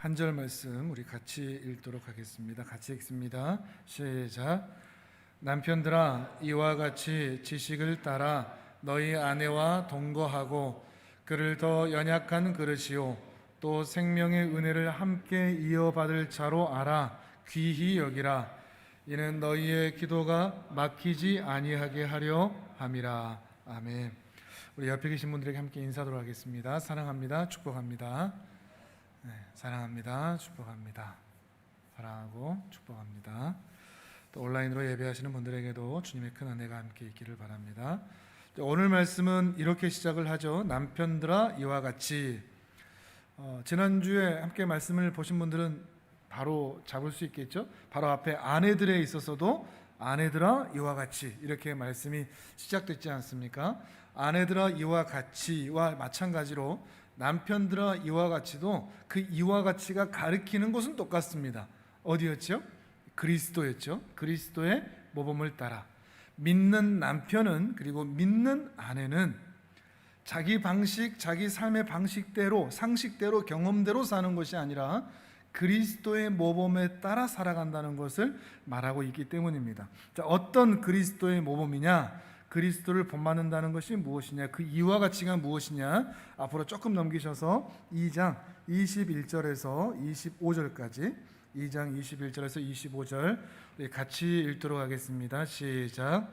한 절 말씀 우리 같이 읽도록 하겠습니다. 같이 읽습니다. 시작. 남편들아, 이와 같이 지식을 따라 너희 아내와 동거하고 그를 더 연약한 그릇이요 또 생명의 은혜를 함께 이어받을 자로 알아 귀히 여기라. 이는 너희의 기도가 막히지 아니하게 하려 함이라. 아멘. 우리 옆에 계신 분들에게 함께 인사하도록 하겠습니다. 사랑합니다. 축복합니다. 네, 사랑합니다. 축복합니다. 사랑하고 축복합니다. 또 온라인으로 예배하시는 분들에게도 주님의 큰 은혜가 함께 있기를 바랍니다. 오늘 말씀은 이렇게 시작을 하죠. 남편들아 이와 같이. 지난주에 함께 말씀을 보신 분들은 바로 잡을 수 있겠죠. 바로 앞에 아내들에 있어서도 아내들아 이와 같이 이렇게 말씀이 시작됐지 않습니까? 아내들아 이와 같이와 마찬가지로 남편들아 이와 같이도 그 이와 같이가 가리키는 것은 똑같습니다. 어디였죠? 그리스도였죠. 그리스도의 모범을 따라 믿는 남편은 그리고 믿는 아내는 자기 방식, 자기 삶의 방식대로, 상식대로, 경험대로 사는 것이 아니라 그리스도의 모범에 따라 살아간다는 것을 말하고 있기 때문입니다. 자, 어떤 그리스도의 모범이냐? 그리스도를 본받는다는 것이 무엇이냐? 그 이와 같이가 무엇이냐? 앞으로 조금 넘기셔서 2장 21절에서 25절까지 2장 21절에서 25절 같이 읽도록 하겠습니다. 시작.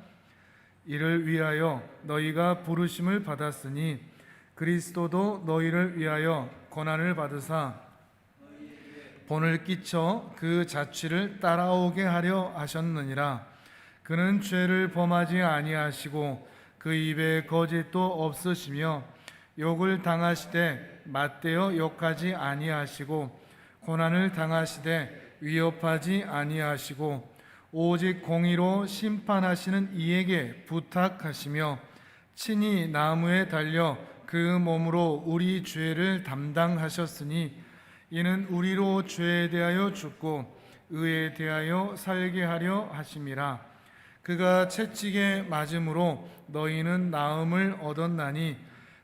이를 위하여 너희가 부르심을 받았으니 그리스도도 너희를 위하여 고난을 받으사 본을 끼쳐 그 자취를 따라오게 하려 하셨느니라. 그는 죄를 범하지 아니하시고 그 입에 거짓도 없으시며 욕을 당하시되 맞대어 욕하지 아니하시고 고난을 당하시되 위협하지 아니하시고 오직 공의로 심판하시는 이에게 부탁하시며 친히 나무에 달려 그 몸으로 우리 죄를 담당하셨으니 이는 우리로 죄에 대하여 죽고 의에 대하여 살게 하려 하심이라. 그가 채찍에 맞음으로 너희는 나음을 얻었나니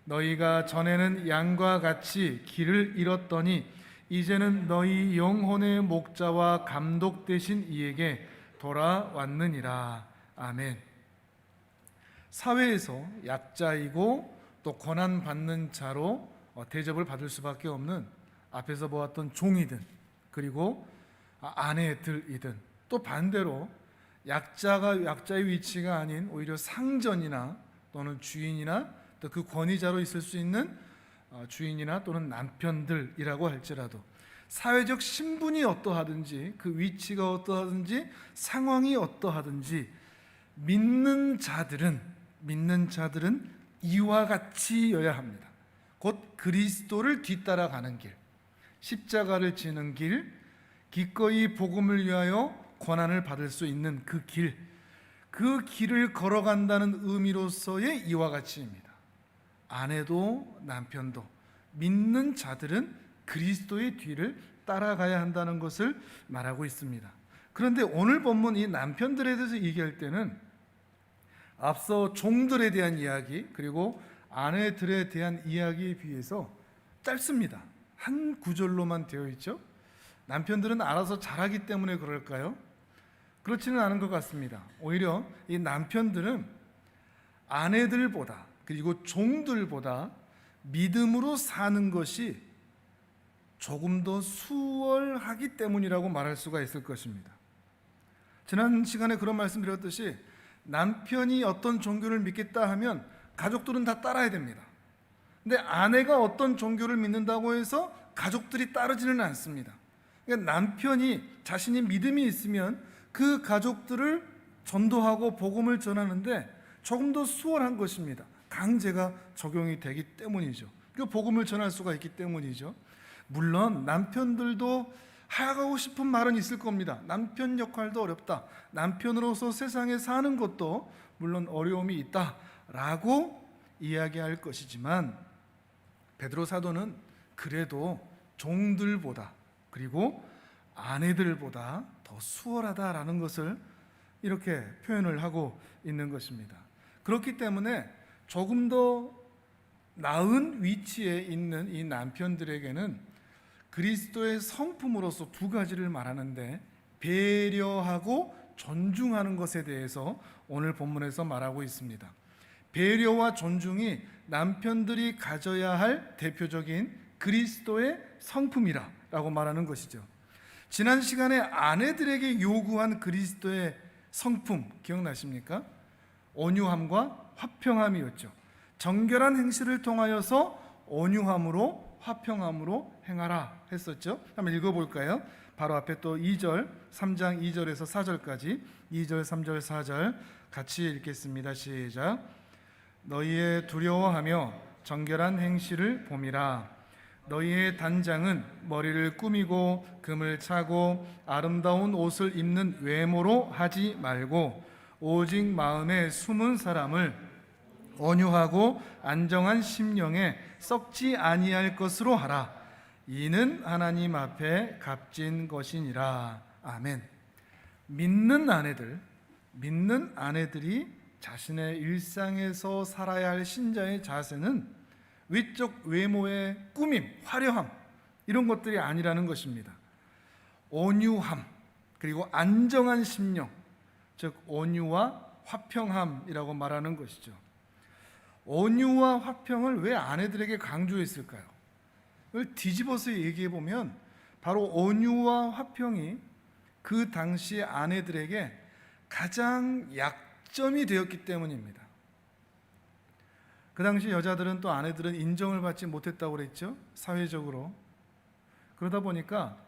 너희가 전에는 양과 같이 길을 잃었더니 이제는 너희 영혼의 목자와 감독 되신 이에게 돌아왔느니라. 아멘. 사회에서 약자이고 또 고난받는 자로 대접을 받을 수밖에 없는 앞에서 보았던 종이든 그리고 아내들이든 또 반대로 약자가 약자의 위치가 아닌 오히려 상전이나 또는 주인이나 또 그 권위자로 있을 수 있는 주인이나 또는 남편들이라고 할지라도 사회적 신분이 어떠하든지 그 위치가 어떠하든지 상황이 어떠하든지 믿는 자들은 이와 같이여야 합니다. 곧 그리스도를 뒤따라가는 길, 십자가를 지는 길, 기꺼이 복음을 위하여 고난을 받을 수 있는 그 길을 걸어간다는 의미로서의 이와 같이입니다. 아내도 남편도 믿는 자들은 그리스도의 뒤를 따라가야 한다는 것을 말하고 있습니다. 그런데 오늘 본문 이 남편들에 대해서 얘기할 때는 앞서 종들에 대한 이야기 그리고 아내들에 대한 이야기에 비해서 짧습니다. 한 구절로만 되어 있죠. 남편들은 알아서 잘하기 때문에 그럴까요? 그렇지는 않은 것 같습니다. 오히려 이 남편들은 아내들보다 그리고 종들보다 믿음으로 사는 것이 조금 더 수월하기 때문이라고 말할 수가 있을 것입니다. 지난 시간에 그런 말씀 드렸듯이 남편이 어떤 종교를 믿겠다 하면 가족들은 다 따라야 됩니다. 근데 아내가 어떤 종교를 믿는다고 해서 가족들이 따르지는 않습니다. 그러니까 남편이 자신이 믿음이 있으면 그 가족들을 전도하고 복음을 전하는데 조금 더 수월한 것입니다. 강제가 적용이 되기 때문이죠. 그 복음을 전할 수가 있기 때문이죠. 물론 남편들도 하고 싶은 말은 있을 겁니다. 남편 역할도 어렵다. 남편으로서 세상에 사는 것도 물론 어려움이 있다라고 이야기할 것이지만 베드로 사도는 그래도 종들보다 그리고 아내들보다 더 수월하다라는 것을 이렇게 표현을 하고 있는 것입니다. 그렇기 때문에 조금 더 나은 위치에 있는 이 남편들에게는 그리스도의 성품으로서 두 가지를 말하는데, 배려하고 존중하는 것에 대해서 오늘 본문에서 말하고 있습니다. 배려와 존중이 남편들이 가져야 할 대표적인 그리스도의 성품이라고 말하는 것이죠. 지난 시간에 아내들에게 요구한 그리스도의 성품 기억나십니까? 온유함과 화평함이었죠. 정결한 행실을 통하여서 온유함으로 화평함으로 행하라 했었죠. 한번 읽어볼까요? 바로 앞에 또 2절, 3장 2절에서 4절까지 2절, 3절, 4절 같이 읽겠습니다. 시작. 너희의 두려워하며 정결한 행실을 봄이라. 너희의 단장은 머리를 꾸미고 금을 차고 아름다운 옷을 입는 외모로 하지 말고 오직 마음에 숨은 사람을 온유하고 안정한 심령에 썩지 아니할 것으로 하라. 이는 하나님 앞에 값진 것이니라. 아멘. 믿는 아내들이 자신의 일상에서 살아야 할 신자의 자세는 외적 외모의 꾸밈, 화려함 이런 것들이 아니라는 것입니다. 온유함, 그리고 안정한 심령, 즉 온유와 화평함이라고 말하는 것이죠. 온유와 화평을 왜 아내들에게 강조했을까요? 이걸 뒤집어서 얘기해 보면 바로 온유와 화평이 그 당시 아내들에게 가장 약점이 되었기 때문입니다. 그 당시 여자들은 또 아내들은 인정을 받지 못했다고 그랬죠. 사회적으로. 그러다 보니까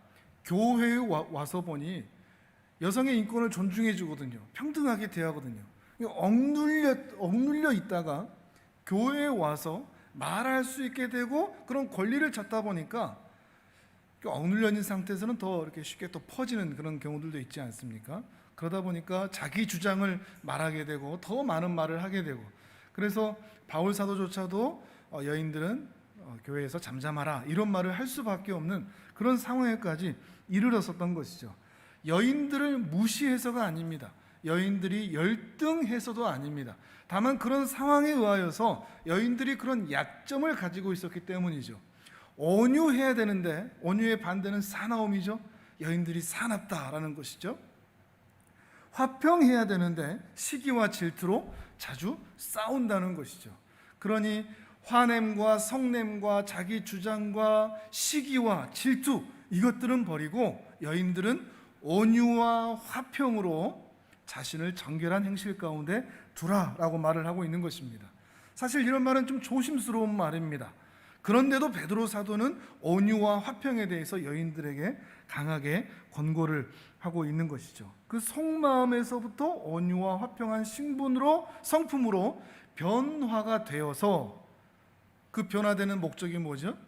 교회에 와서 보니 여성의 인권을 존중해 주거든요. 평등하게 대하거든요. 억눌려 있다가 교회에 와서 말할 수 있게 되고 그런 권리를 찾다 보니까 억눌려 있는 상태에서는 더 이렇게 쉽게 또 퍼지는 그런 경우들도 있지 않습니까? 그러다 보니까 자기 주장을 말하게 되고 더 많은 말을 하게 되고, 그래서 바울 사도조차도 여인들은 교회에서 잠잠하라 이런 말을 할 수밖에 없는 그런 상황에까지 이르렀었던 것이죠. 여인들을 무시해서가 아닙니다. 여인들이 열등해서도 아닙니다. 다만 그런 상황에 의하여서 여인들이 그런 약점을 가지고 있었기 때문이죠. 온유해야 되는데 온유의 반대는 사나움이죠. 여인들이 사납다라는 것이죠. 화평해야 되는데 시기와 질투로 자주 싸운다는 것이죠. 그러니 화냄과 성냄과 자기 주장과 시기와 질투 이것들은 버리고 여인들은 온유와 화평으로 자신을 정결한 행실 가운데 두라라고 말을 하고 있는 것입니다. 사실 이런 말은 좀 조심스러운 말입니다. 그런데도 베드로 사도는 온유와 화평에 대해서 여인들에게 강하게 권고를 하고 있는 것이죠. 그 속마음에서부터 온유와 화평한 성품으로 변화가 되어서 그 변화되는 목적이 뭐죠?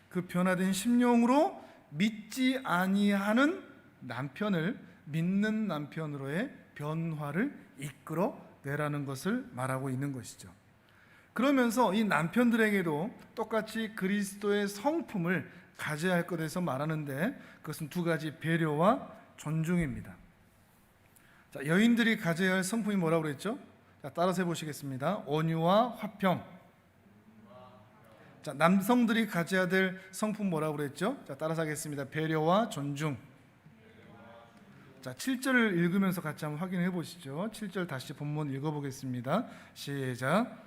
그 변화된 심령으로 믿지 아니하는 남편을 믿는 남편으로의 변화를 이끌어 내라는 것을 말하고 있는 것이죠. 그러면서 이 남편들에게도 똑같이 그리스도의 성품을 가져야 할 것에서 말하는데 그것은 두 가지 배려와 존중입니다. 자, 여인들이 가져야 할 성품이 뭐라고 그랬죠? 자, 따라서 해보시겠습니다. 온유와 화평. 자, 남성들이 가져야 될 성품 뭐라고 그랬죠? 자, 따라서 하겠습니다. 배려와 존중. 자, 7절을 읽으면서 같이 한번 확인해 보시죠. 7절 다시 본문 읽어보겠습니다. 시작.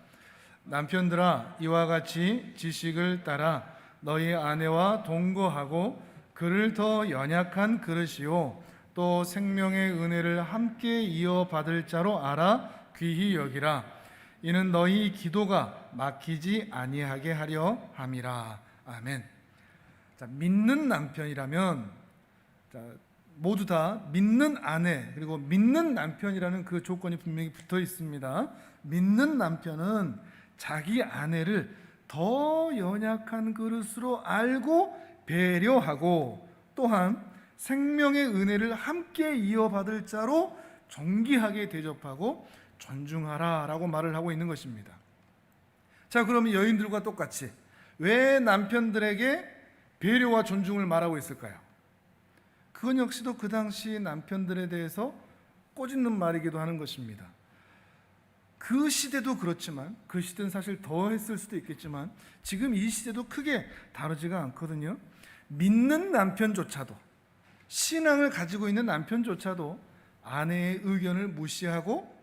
남편들아, 이와 같이 지식을 따라 너희 아내와 동거하고 그를 더 연약한 그릇이요 또 생명의 은혜를 함께 이어받을 자로 알아 귀히 여기라. 이는 너희 기도가 막히지 아니하게 하려 함이라. 아멘. 자, 믿는 남편이라면, 자, 모두 다 믿는 아내 그리고 믿는 남편이라는 그 조건이 분명히 붙어 있습니다. 믿는 남편은 자기 아내를 더 연약한 그릇으로 알고 배려하고 또한 생명의 은혜를 함께 이어받을 자로 존귀하게 대접하고 존중하라라고 말을 하고 있는 것입니다. 자, 그러면 여인들과 똑같이 왜 남편들에게 배려와 존중을 말하고 있을까요? 그건 역시도 그 당시 남편들에 대해서 꼬집는 말이기도 하는 것입니다. 그 시대도 그렇지만, 그 시대는 사실 더 했을 수도 있겠지만 지금 이 시대도 크게 다르지가 않거든요. 믿는 남편조차도, 신앙을 가지고 있는 남편조차도 아내의 의견을 무시하고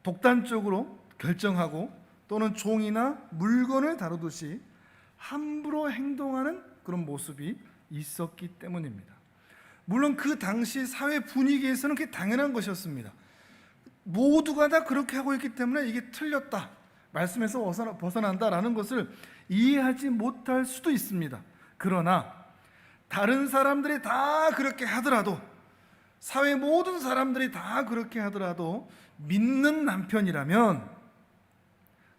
독단적으로 결정하고 또는 종이나 물건을 다루듯이 함부로 행동하는 그런 모습이 있었기 때문입니다. 물론 그 당시 사회 분위기에서는 그게 당연한 것이었습니다. 모두가 다 그렇게 하고 있기 때문에 이게 틀렸다, 말씀에서 벗어난다라는 것을 이해하지 못할 수도 있습니다. 그러나 다른 사람들이 다 그렇게 하더라도, 사회 모든 사람들이 다 그렇게 하더라도 믿는 남편이라면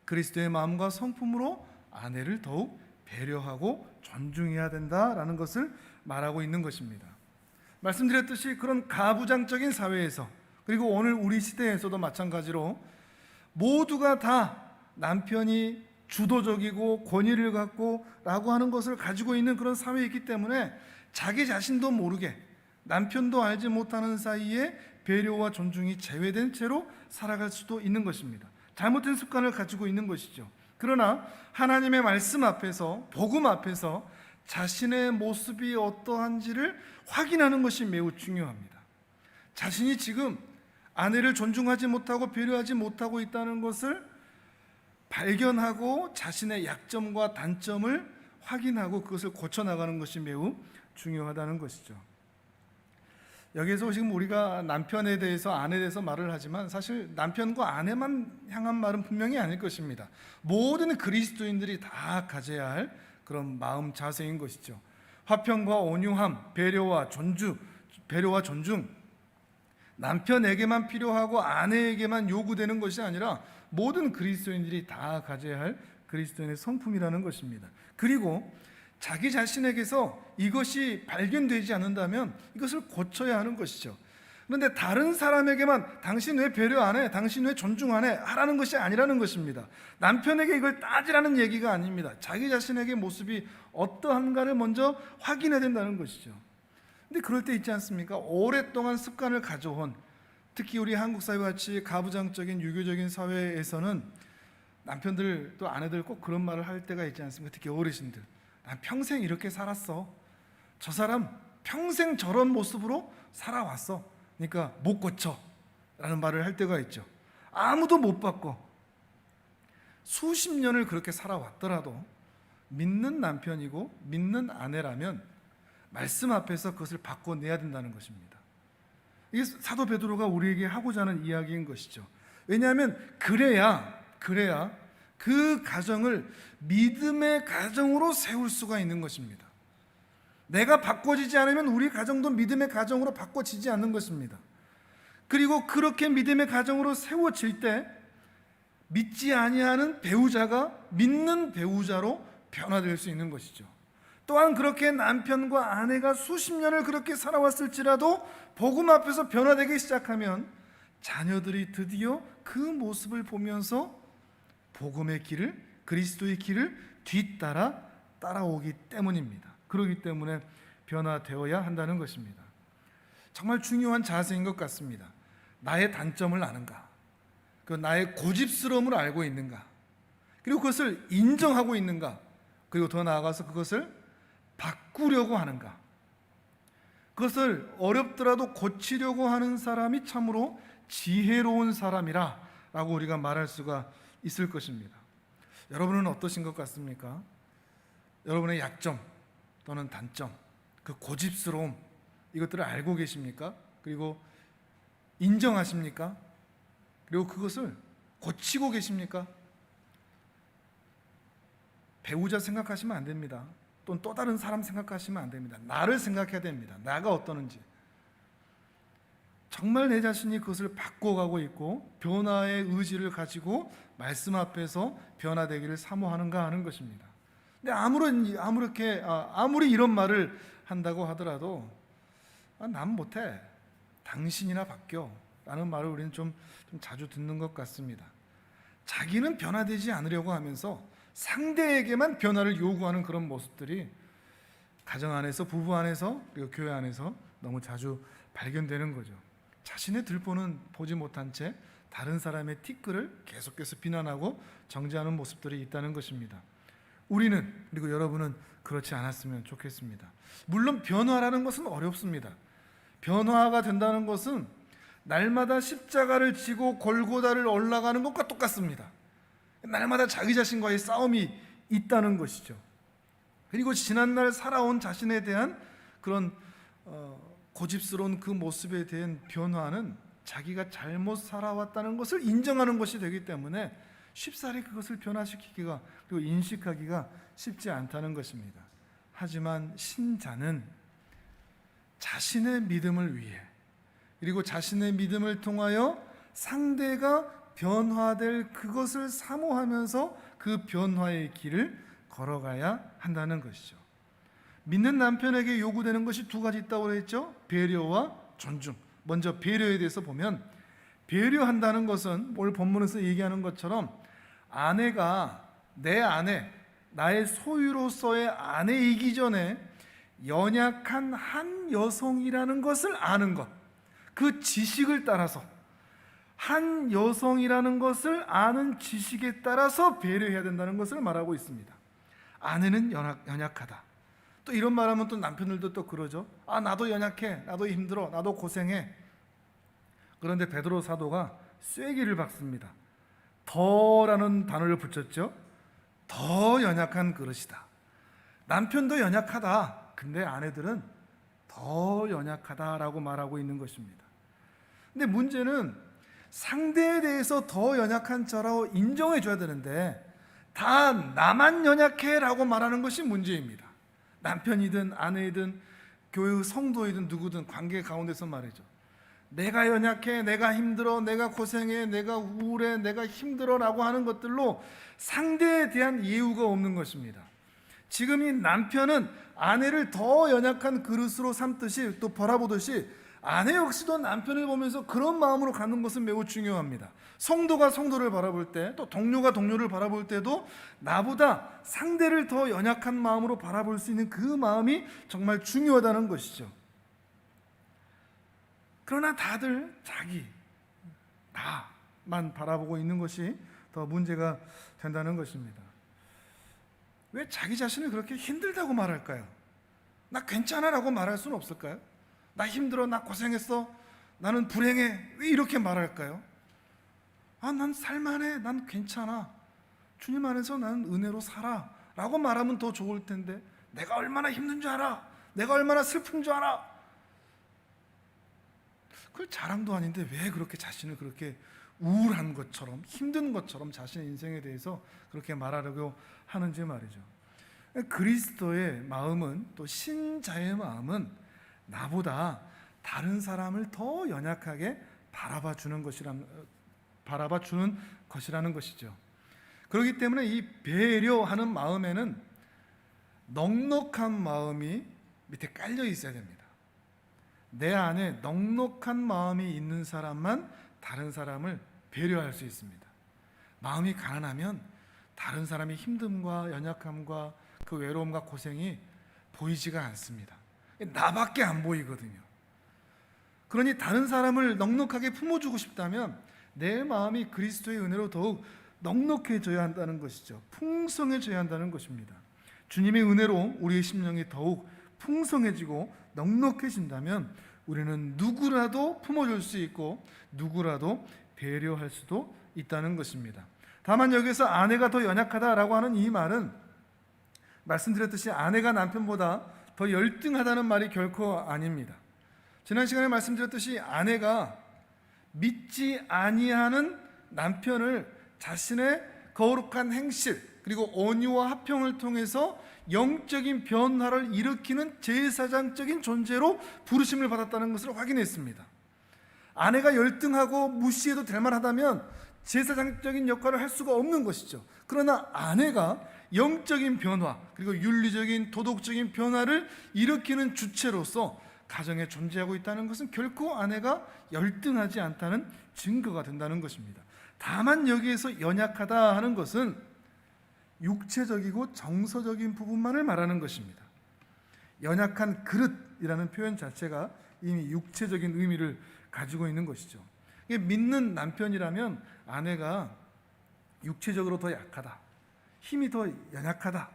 그리스도의 마음과 성품으로 아내를 더욱 배려하고 존중해야 된다라는 것을 말하고 있는 것입니다. 말씀드렸듯이 그런 가부장적인 사회에서, 그리고 오늘 우리 시대에서도 마찬가지로 모두가 다 남편이 주도적이고 권위를 갖고 라고 하는 것을 가지고 있는 그런 사회이기 때문에 자기 자신도 모르게, 남편도 알지 못하는 사이에 배려와 존중이 제외된 채로 살아갈 수도 있는 것입니다. 잘못된 습관을 가지고 있는 것이죠. 그러나 하나님의 말씀 앞에서, 복음 앞에서 자신의 모습이 어떠한지를 확인하는 것이 매우 중요합니다. 자신이 지금 아내를 존중하지 못하고 배려하지 못하고 있다는 것을 발견하고 자신의 약점과 단점을 확인하고 그것을 고쳐나가는 것이 매우 중요하다는 것이죠. 여기에서 지금 우리가 남편에 대해서, 아내에 대해서 말을 하지만 사실 남편과 아내만 향한 말은 분명히 아닐 것입니다. 모든 그리스도인들이 다 가져야 할 그런 마음 자세인 것이죠. 화평과 온유함, 배려와 존중, 남편에게만 필요하고 아내에게만 요구되는 것이 아니라 모든 그리스도인들이 다 가져야 할 그리스도인의 성품이라는 것입니다. 그리고 자기 자신에게서 이것이 발견되지 않는다면 이것을 고쳐야 하는 것이죠. 그런데 다른 사람에게만 당신 왜 배려 안 해? 당신 왜 존중 안 해? 하라는 것이 아니라는 것입니다. 남편에게 이걸 따지라는 얘기가 아닙니다. 자기 자신에게 모습이 어떠한가를 먼저 확인해야 된다는 것이죠. 근데 그럴 때 있지 않습니까? 오랫동안 습관을 가져온, 특히 우리 한국 사회같이 가부장적인 유교적인 사회에서는 남편들 또 아내들 꼭 그런 말을 할 때가 있지 않습니까? 특히 어르신들, 난 평생 이렇게 살았어, 저 사람 평생 저런 모습으로 살아왔어, 그러니까 못 고쳐 라는 말을 할 때가 있죠. 아무도 못 바꿔. 수십 년을 그렇게 살아왔더라도 믿는 남편이고 믿는 아내라면 말씀 앞에서 그것을 바꿔내야 된다는 것입니다. 이게 사도 베드로가 우리에게 하고자 하는 이야기인 것이죠. 왜냐하면 그래야 그 가정을 믿음의 가정으로 세울 수가 있는 것입니다. 내가 바꿔지지 않으면 우리 가정도 믿음의 가정으로 바꿔지지 않는 것입니다. 그리고 그렇게 믿음의 가정으로 세워질 때 믿지 아니하는 배우자가 믿는 배우자로 변화될 수 있는 것이죠. 또한 그렇게 남편과 아내가 수십 년을 그렇게 살아왔을지라도 복음 앞에서 변화되기 시작하면 자녀들이 드디어 그 모습을 보면서 복음의 길을, 그리스도의 길을 뒤따라 따라오기 때문입니다. 그렇기 때문에 변화되어야 한다는 것입니다. 정말 중요한 자세인 것 같습니다. 나의 단점을 아는가? 그 나의 고집스러움을 알고 있는가? 그리고 그것을 인정하고 있는가? 그리고 더 나아가서 그것을 바꾸려고 하는가? 그것을 어렵더라도 고치려고 하는 사람이 참으로 지혜로운 사람이라 라고 우리가 말할 수가 있을 것입니다. 여러분은 어떠신 것 같습니까? 여러분의 약점 또는 단점, 그 고집스러움, 이것들을 알고 계십니까? 그리고 인정하십니까? 그리고 그것을 고치고 계십니까? 배우자 생각하시면 안 됩니다. 또는 또 다른 사람 생각하시면 안 됩니다. 나를 생각해야 됩니다. 나가 어떠는지. 정말 내 자신이 그것을 바꿔가고 있고 변화의 의지를 가지고 말씀 앞에서 변화되기를 사모하는가 하는 것입니다. 근데 아무리 이런 말을 한다고 하더라도 난 못해, 당신이나 바뀌어 라는 말을 우리는 좀 자주 듣는 것 같습니다. 자기는 변화되지 않으려고 하면서 상대에게만 변화를 요구하는 그런 모습들이 가정 안에서, 부부 안에서, 그리고 교회 안에서 너무 자주 발견되는 거죠. 자신의 들보는 보지 못한 채 다른 사람의 티끌을 계속해서 비난하고 정죄하는 모습들이 있다는 것입니다. 우리는, 그리고 여러분은 그렇지 않았으면 좋겠습니다. 물론 변화라는 것은 어렵습니다. 변화가 된다는 것은 날마다 십자가를 지고 골고다를 올라가는 것과 똑같습니다. 날마다 자기 자신과의 싸움이 있다는 것이죠. 그리고 지난날 살아온 자신에 대한 그런 고집스러운 그 모습에 대한 변화는 자기가 잘못 살아왔다는 것을 인정하는 것이 되기 때문에 쉽사리 그것을 변화시키기가, 그리고 인식하기가 쉽지 않다는 것입니다. 하지만 신자는 자신의 믿음을 위해, 그리고 자신의 믿음을 통하여 상대가 변화될 그것을 사모하면서 그 변화의 길을 걸어가야 한다는 것이죠. 믿는 남편에게 요구되는 것이 두 가지 있다고 했죠. 배려와 존중. 먼저 배려에 대해서 보면, 배려한다는 것은 오늘 본문에서 얘기하는 것처럼 아내가 내 아내, 나의 소유로서의 아내이기 전에 연약한 한 여성이라는 것을 아는 것, 그 지식을 따라서, 한 여성이라는 것을 아는 지식에 따라서 배려해야 된다는 것을 말하고 있습니다. 아내는 연약하다. 또 이런 말하면 또 남편들도 또 그러죠. 아, 나도 연약해, 나도 힘들어, 나도 고생해. 그런데 베드로 사도가 쐐기를 박습니다. 더라는 단어를 붙였죠. 더 연약한 그릇이다. 남편도 연약하다. 근데 아내들은 더 연약하다라고 말하고 있는 것입니다. 근데 문제는 상대에 대해서 더 연약한 자라고 인정해 줘야 되는데 다 나만 연약해 라고 말하는 것이 문제입니다. 남편이든 아내이든 교회 성도이든 누구든 관계 가운데서 말이죠. 내가 연약해, 내가 힘들어, 내가 고생해, 내가 우울해, 내가 힘들어 라고 하는 것들로 상대에 대한 예우가 없는 것입니다. 지금 이 남편은 아내를 더 연약한 그릇으로 삼듯이, 또 바라보듯이 아내 역시도 남편을 보면서 그런 마음으로 갖는 것은 매우 중요합니다. 성도가 성도를 바라볼 때, 또 동료가 동료를 바라볼 때도 나보다 상대를 더 연약한 마음으로 바라볼 수 있는 그 마음이 정말 중요하다는 것이죠. 그러나 다들 자기, 나만 바라보고 있는 것이 더 문제가 된다는 것입니다. 왜 자기 자신을 그렇게 힘들다고 말할까요? 나 괜찮아 라고 말할 수는 없을까요? 나 힘들어, 나 고생했어, 나는 불행해, 왜 이렇게 말할까요? 아, 난 살만해, 난 괜찮아, 주님 안에서 나는 은혜로 살아 라고 말하면 더 좋을 텐데, 내가 얼마나 힘든 줄 알아, 내가 얼마나 슬픈 줄 알아. 그걸 자랑도 아닌데 왜 그렇게 자신을 그렇게 우울한 것처럼, 힘든 것처럼 자신의 인생에 대해서 그렇게 말하려고 하는지 말이죠. 그리스도의 마음은, 또 신자의 마음은 나보다 다른 사람을 더 연약하게 바라봐 주는 것이라는 것이죠. 그렇기 때문에 이 배려하는 마음에는 넉넉한 마음이 밑에 깔려 있어야 됩니다. 내 안에 넉넉한 마음이 있는 사람만 다른 사람을 배려할 수 있습니다. 마음이 가난하면 다른 사람의 힘듦과 연약함과 그 외로움과 고생이 보이지가 않습니다. 나밖에 안 보이거든요. 그러니 다른 사람을 넉넉하게 품어주고 싶다면 내 마음이 그리스도의 은혜로 더욱 넉넉해져야 한다는 것이죠. 풍성해져야 한다는 것입니다. 주님의 은혜로 우리의 심령이 더욱 풍성해지고 넉넉해진다면 우리는 누구라도 품어줄 수 있고 누구라도 배려할 수도 있다는 것입니다. 다만 여기서 아내가 더 연약하다라고 하는 이 말은, 말씀드렸듯이 아내가 남편보다 더 열등하다는 말이 결코 아닙니다. 지난 시간에 말씀드렸듯이 아내가 믿지 아니하는 남편을 자신의 거룩한 행실, 그리고 온유와 화평을 통해서 영적인 변화를 일으키는 제사장적인 존재로 부르심을 받았다는 것을 확인했습니다. 아내가 열등하고 무시해도 될 만하다면 제사장적인 역할을 할 수가 없는 것이죠. 그러나 아내가 영적인 변화, 그리고 윤리적인 도덕적인 변화를 일으키는 주체로서 가정에 존재하고 있다는 것은 결코 아내가 열등하지 않다는 증거가 된다는 것입니다. 다만 여기에서 연약하다 하는 것은 육체적이고 정서적인 부분만을 말하는 것입니다. 연약한 그릇이라는 표현 자체가 이미 육체적인 의미를 가지고 있는 것이죠. 믿는 남편이라면 아내가 육체적으로 더 약하다, 힘이 더 연약하다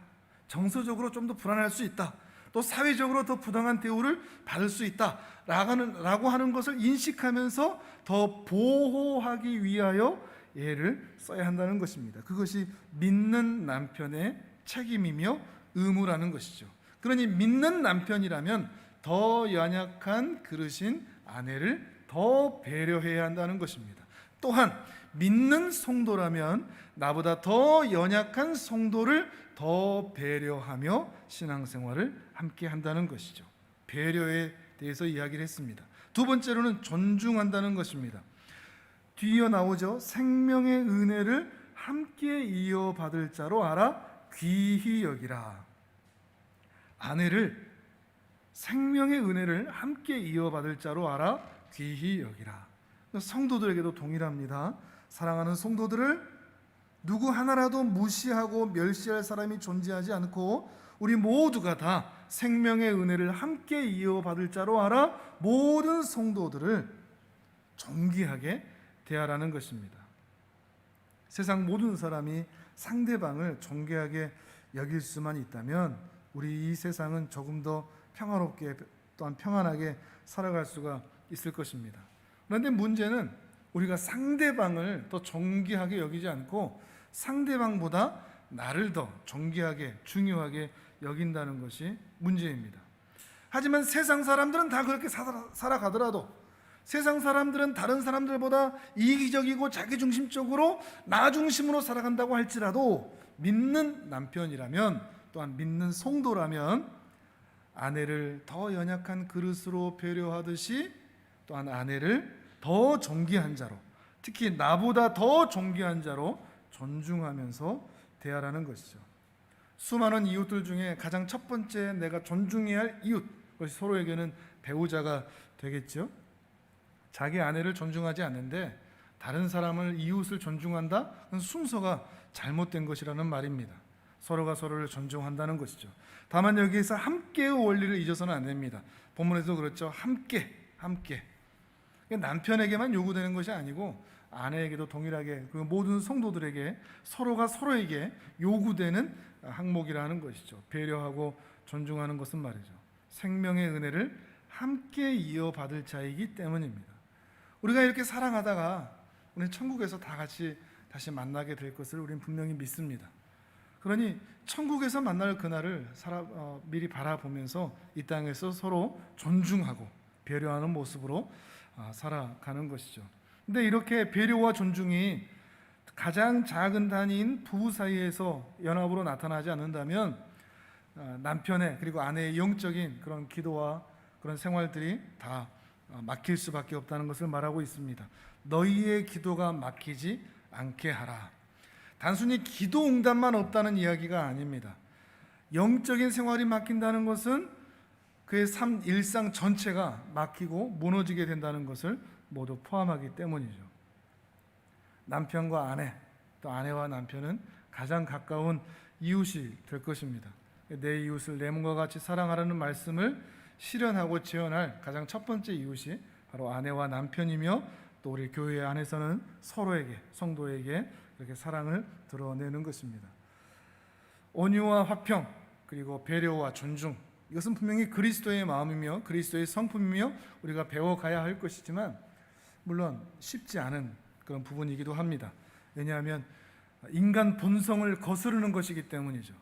정서적으로 좀 더 불안할 수 있다, 또 사회적으로 더 부당한 대우를 받을 수 있다 라고 하는 것을 인식하면서 더 보호하기 위하여 애를 써야 한다는 것입니다. 그것이 믿는 남편의 책임이며 의무라는 것이죠. 그러니 믿는 남편이라면 더 연약한 그릇인 아내를 더 배려해야 한다는 것입니다. 또한 믿는 성도라면 나보다 더 연약한 성도를 더 배려하며 신앙생활을 함께 한다는 것이죠. 배려에 대해서 이야기를 했습니다. 두 번째로는 존중한다는 것입니다. 뒤이어 나오죠. 생명의 은혜를 함께 이어받을 자로 알아 귀히 여기라. 아내를 생명의 은혜를 함께 이어받을 자로 알아 귀히 여기라. 성도들에게도 동일합니다. 사랑하는 성도들을 누구 하나라도 무시하고 멸시할 사람이 존재하지 않고 우리 모두가 다 생명의 은혜를 함께 이어받을 자로 알아 모든 성도들을 존귀하게 대하라는 것입니다. 세상 모든 사람이 상대방을 존귀하게 여길 수만 있다면 우리 이 세상은 조금 더 평화롭게 또한 평안하게 살아갈 수가 있을 것입니다. 그런데 문제는 우리가 상대방을 더 존귀하게 여기지 않고 상대방보다 나를 더 존귀하게 중요하게 여긴다는 것이 문제입니다. 하지만 세상 사람들은 다 그렇게 살아가더라도, 세상 사람들은 다른 사람들보다 이기적이고 자기중심적으로 나 중심으로 살아간다고 할지라도 믿는 남편이라면, 또한 믿는 성도라면 아내를 더 연약한 그릇으로 배려하듯이 또한 아내를 더 존귀한 자로, 특히 나보다 더 존귀한 자로 존중하면서 대하라는 것이죠. 수많은 이웃들 중에 가장 첫 번째 내가 존중해야 할 이웃, 그것이 서로에게는 배우자가 되겠죠. 자기 아내를 존중하지 않는데 다른 사람을, 이웃을 존중한다? 그건 순서가 잘못된 것이라는 말입니다. 서로가 서로를 존중한다는 것이죠. 다만 여기에서 함께의 원리를 잊어서는 안 됩니다. 본문에도 그렇죠. 함께. 남편에게만 요구되는 것이 아니고 아내에게도 동일하게, 그리고 모든 성도들에게 서로가 서로에게 요구되는 항목이라는 것이죠. 배려하고 존중하는 것은 말이죠. 생명의 은혜를 함께 이어받을 자이기 때문입니다. 우리가 이렇게 사랑하다가 우리 천국에서 다 같이 다시 만나게 될 것을 우리는 분명히 믿습니다. 그러니 천국에서 만날 그날을 미리 바라보면서 이 땅에서 서로 존중하고 배려하는 모습으로 살아가는 것이죠. 근데 이렇게 배려와 존중이 가장 작은 단위인 부부 사이에서 연합으로 나타나지 않는다면 남편의 그리고 아내의 영적인 그런 기도와 그런 생활들이 다 막힐 수밖에 없다는 것을 말하고 있습니다. 너희의 기도가 막히지 않게 하라. 단순히 기도 응답만 없다는 이야기가 아닙니다. 영적인 생활이 막힌다는 것은 그의 일상 전체가 막히고 무너지게 된다는 것을 모두 포함하기 때문이죠. 남편과 아내, 또 아내와 남편은 가장 가까운 이웃이 될 것입니다. 내 이웃을 내 몸과 같이 사랑하라는 말씀을 실현하고 재현할 가장 첫 번째 이웃이 바로 아내와 남편이며, 또 우리 교회 안에서는 서로에게, 성도에게 이렇게 사랑을 드러내는 것입니다. 온유와 화평, 그리고 배려와 존중, 이것은 분명히 그리스도의 마음이며 그리스도의 성품이며 우리가 배워가야 할 것이지만 물론 쉽지 않은 그런 부분이기도 합니다. 왜냐하면 인간 본성을 거스르는 것이기 때문이죠.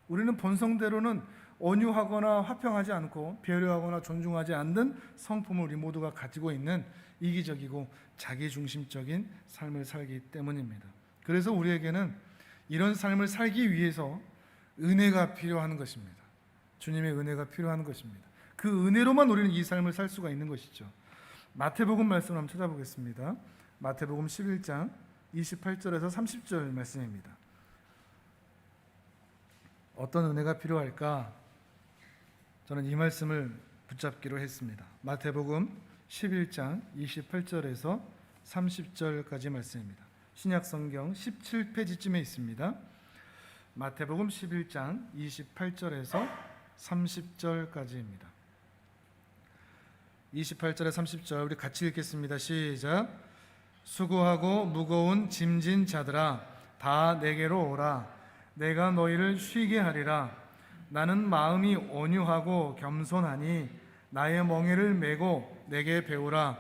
우리는 본성대로는 온유하거나 화평하지 않고 배려하거나 존중하지 않는 성품을 우리 모두가 가지고 있는 이기적이고 자기중심적인 삶을 살기 때문입니다. 그래서 우리에게는 이런 삶을 살기 위해서 은혜가 필요한 것입니다. 주님의 은혜가 필요한 것입니다. 그 은혜로만 우리는 이 삶을 살 수가 있는 것이죠. 마태복음 말씀을 한번 찾아보겠습니다. 마태복음 11장 28절에서 30절 말씀입니다. 어떤 은혜가 필요할까? 저는 이 말씀을 붙잡기로 했습니다. 마태복음 11장 28절에서 30절까지 말씀입니다. 신약성경 17페이지쯤에 있습니다. 마태복음 11장 28절에서 30절까지입니다. 28절에 30절 우리 같이 읽겠습니다. 시작. 수고하고 무거운 짐진 자들아 다 내게로 오라. 내가 너희를 쉬게 하리라. 나는 마음이 온유하고 겸손하니 나의 멍에를 메고 내게 배우라.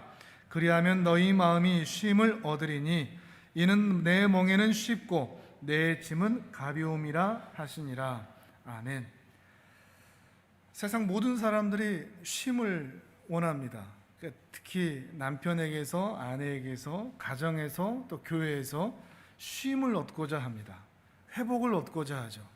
그리하면 너희 마음이 쉼을 얻으리니 이는 내 멍에는 쉽고 내 짐은 가벼움이라 하시니라. 아멘. 세상 모든 사람들이 쉼을 원합니다. 특히 남편에게서, 아내에게서, 가정에서, 또 교회에서 쉼을 얻고자 합니다. 회복을 얻고자 하죠.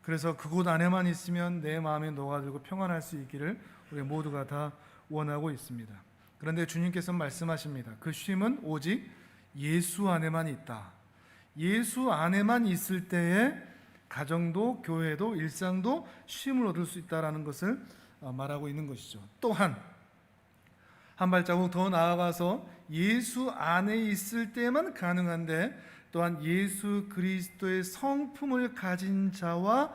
그래서 그곳 안에만 있으면 내 마음이 녹아들고 평안할 수 있기를 우리 모두가 다 원하고 있습니다. 그런데 주님께서 말씀하십니다. 그 쉼은 오직 예수 안에만 있다. 예수 안에만 있을 때에 가정도, 교회도, 일상도 쉼을 얻을 수 있다는 것을 말하고 있는 것이죠. 또한 한 발자국 더 나아가서 예수 안에 있을 때만 가능한데, 또한 예수 그리스도의 성품을 가진 자와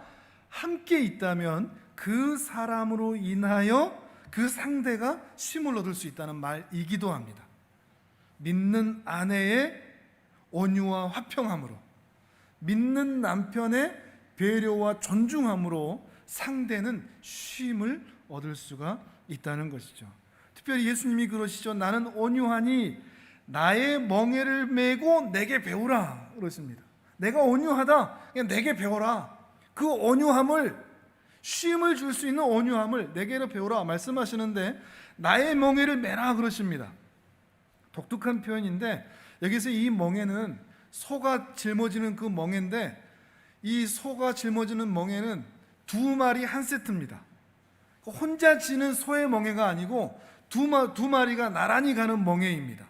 함께 있다면 그 사람으로 인하여 그 상대가 쉼을 얻을 수 있다는 말이기도 합니다. 믿는 아내의 온유와 화평함으로, 믿는 남편의 배려와 존중함으로 상대는 쉼을 얻을 수가 있다는 것이죠. 특별히 예수님이 그러시죠. 나는 온유하니 나의 멍에를 메고 내게 배우라 그러십니다. 내가 온유하다, 그냥 내게 배워라. 그 온유함을, 쉼을 줄 수 있는 온유함을 내게로 배우라 말씀하시는데, 나의 멍에를 메라 그러십니다. 독특한 표현인데, 여기서 이 멍에는 소가 짊어지는 그 멍에인데, 이 소가 짊어지는 멍에는 두 마리 한 세트입니다. 혼자 지는 소의 멍에가 아니고 두 마리가 나란히 가는 멍에입니다.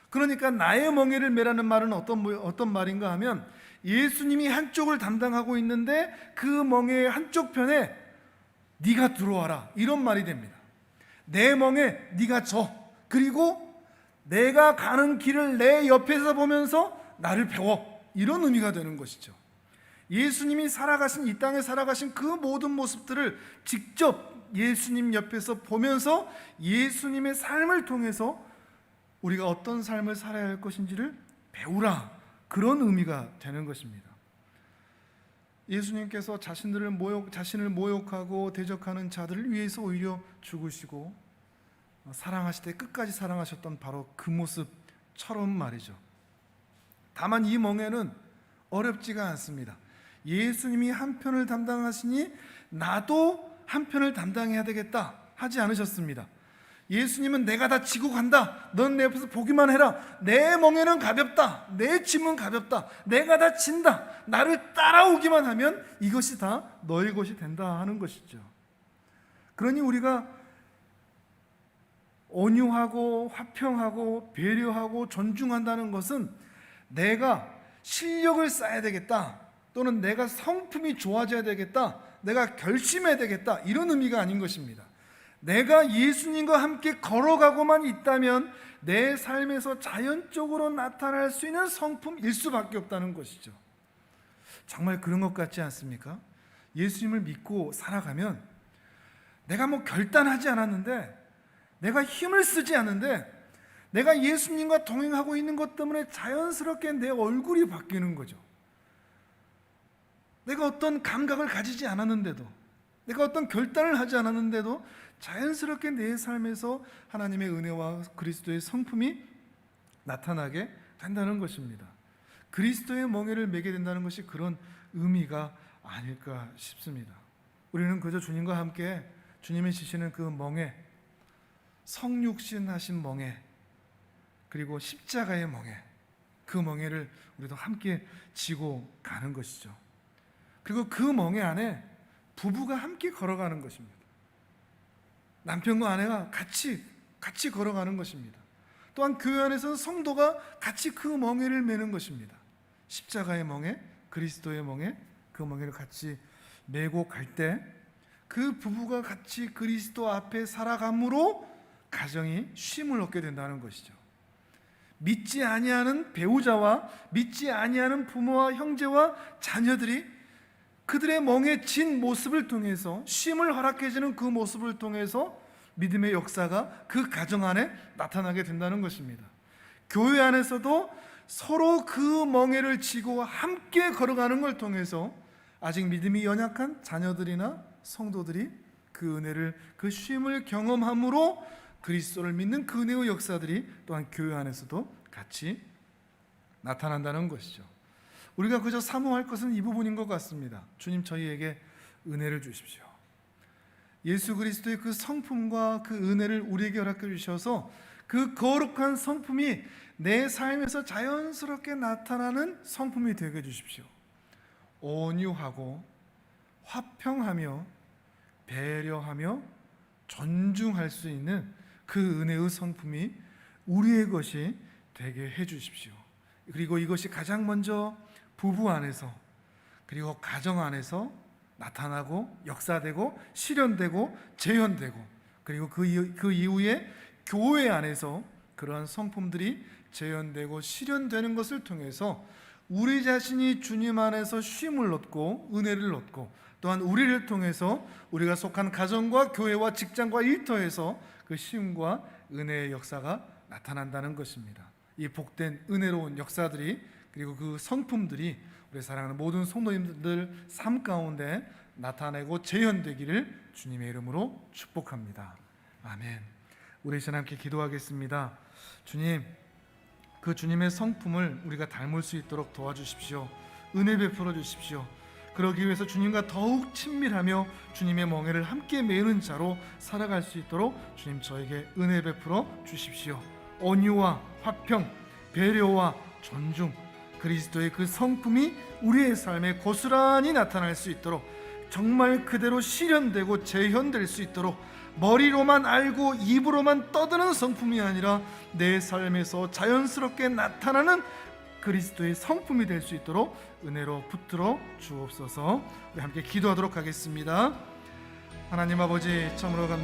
그러니까 나의 멍에를 메라는 말은 어떤 말인가 하면, 예수님이 한쪽을 담당하고 있는데 그 멍에의 한쪽 편에 네가 들어와라, 이런 말이 됩니다. 내 멍에 네가 져, 그리고 내가 가는 길을 내 옆에서 보면서 나를 배워, 이런 의미가 되는 것이죠. 예수님이 살아가신, 이 땅에 살아가신 그 모든 모습들을 직접 예수님 옆에서 보면서 예수님의 삶을 통해서 우리가 어떤 삶을 살아야 할 것인지를 배우라, 그런 의미가 되는 것입니다. 예수님께서 자신을 모욕하고 대적하는 자들을 위해서 오히려 죽으시고 사랑하실 때 끝까지 사랑하셨던 바로 그 모습처럼 말이죠. 다만 이 멍에는 어렵지가 않습니다. 예수님이 한편을 담당하시니 나도 한편을 담당해야 되겠다 하지 않으셨습니다. 예수님은 내가 다 지고 간다, 넌 내 옆에서 보기만 해라, 내 멍에는 가볍다, 내 짐은 가볍다, 내가 다 진다, 나를 따라오기만 하면 이것이 다 너의 것이 된다 하는 것이죠. 그러니 우리가 온유하고 화평하고 배려하고 존중한다는 것은 내가 실력을 쌓아야 되겠다, 또는 내가 성품이 좋아져야 되겠다, 내가 결심해야 되겠다, 이런 의미가 아닌 것입니다. 내가 예수님과 함께 걸어가고만 있다면 내 삶에서 자연적으로 나타날 수 있는 성품일 수밖에 없다는 것이죠. 정말 그런 것 같지 않습니까? 예수님을 믿고 살아가면 내가 결단하지 않았는데, 내가 힘을 쓰지 않는데, 내가 예수님과 동행하고 있는 것 때문에 자연스럽게 내 얼굴이 바뀌는 거죠. 내가 어떤 감각을 가지지 않았는데도, 내가 어떤 결단을 하지 않았는데도 자연스럽게 내 삶에서 하나님의 은혜와 그리스도의 성품이 나타나게 된다는 것입니다. 그리스도의 멍에를 메게 된다는 것이 그런 의미가 아닐까 싶습니다. 우리는 그저 주님과 함께 주님이 지시는 그 멍에, 성육신 하신 멍에, 그리고 십자가의 멍에, 그 멍에를 우리도 함께 지고 가는 것이죠. 그리고 그 멍에 안에 부부가 함께 걸어가는 것입니다. 남편과 아내가 같이 걸어가는 것입니다. 또한 교회 안에서는 성도가 같이 그 멍에를 메는 것입니다. 십자가의 멍에, 그리스도의 멍에, 그 멍에를 같이 메고 갈 때 그 부부가 같이 그리스도 앞에 살아감으로 가정이 쉼을 얻게 된다는 것이죠. 믿지 아니하는 배우자와 믿지 아니하는 부모와 형제와 자녀들이 그들의 멍에 진 모습을 통해서, 쉼을 허락해 주는 그 모습을 통해서 믿음의 역사가 그 가정 안에 나타나게 된다는 것입니다. 교회 안에서도 서로 그 멍에를 지고 함께 걸어가는 걸 통해서 아직 믿음이 연약한 자녀들이나 성도들이 그 은혜를, 그 쉼을 경험함으로 그리스도를 믿는 그 은혜의 역사들이 또한 교회 안에서도 같이 나타난다는 것이죠. 우리가 그저 사모할 것은 이 부분인 것 같습니다. 주님, 저희에게 은혜를 주십시오. 예수 그리스도의 그 성품과 그 은혜를 우리에게 허락해 주셔서 그 거룩한 성품이 내 삶에서 자연스럽게 나타나는 성품이 되게 해주십시오. 온유하고 화평하며 배려하며 존중할 수 있는 그 은혜의 성품이 우리의 것이 되게 해주십시오. 그리고 이것이 가장 먼저 부부 안에서, 그리고 가정 안에서 나타나고 역사되고 실현되고 재현되고, 그리고 그 이후에 교회 안에서 그러한 성품들이 재현되고 실현되는 것을 통해서 우리 자신이 주님 안에서 쉼을 얻고 은혜를 얻고, 또한 우리를 통해서 우리가 속한 가정과 교회와 직장과 일터에서 그 쉼과 은혜의 역사가 나타난다는 것입니다. 이 복된 은혜로운 역사들이, 그리고 그 성품들이 우리 사랑하는 모든 성도님들 삶 가운데 나타내고 재현되기를 주님의 이름으로 축복합니다. 아멘. 우리 이제 함께 기도하겠습니다. 주님, 그 주님의 성품을 우리가 닮을 수 있도록 도와주십시오. 은혜 베풀어 주십시오. 그러기 위해서 주님과 더욱 친밀하며 주님의 멍에를 함께 메우는 자로 살아갈 수 있도록 주님, 저에게 은혜 베풀어 주십시오. 온유와 화평, 배려와 존중, 그리스도의 그 성품이 우리의 삶에 고스란히 나타날 수 있도록, 정말 그대로 실현되고 재현될 수 있도록, 머리로만 알고 입으로만 떠드는 성품이 아니라 내 삶에서 자연스럽게 나타나는 그리스도의 성품이 될 수 있도록 은혜로 붙들어 주옵소서. 우리 함께 기도하도록 하겠습니다. 하나님 아버지, 참으로 감사합니다.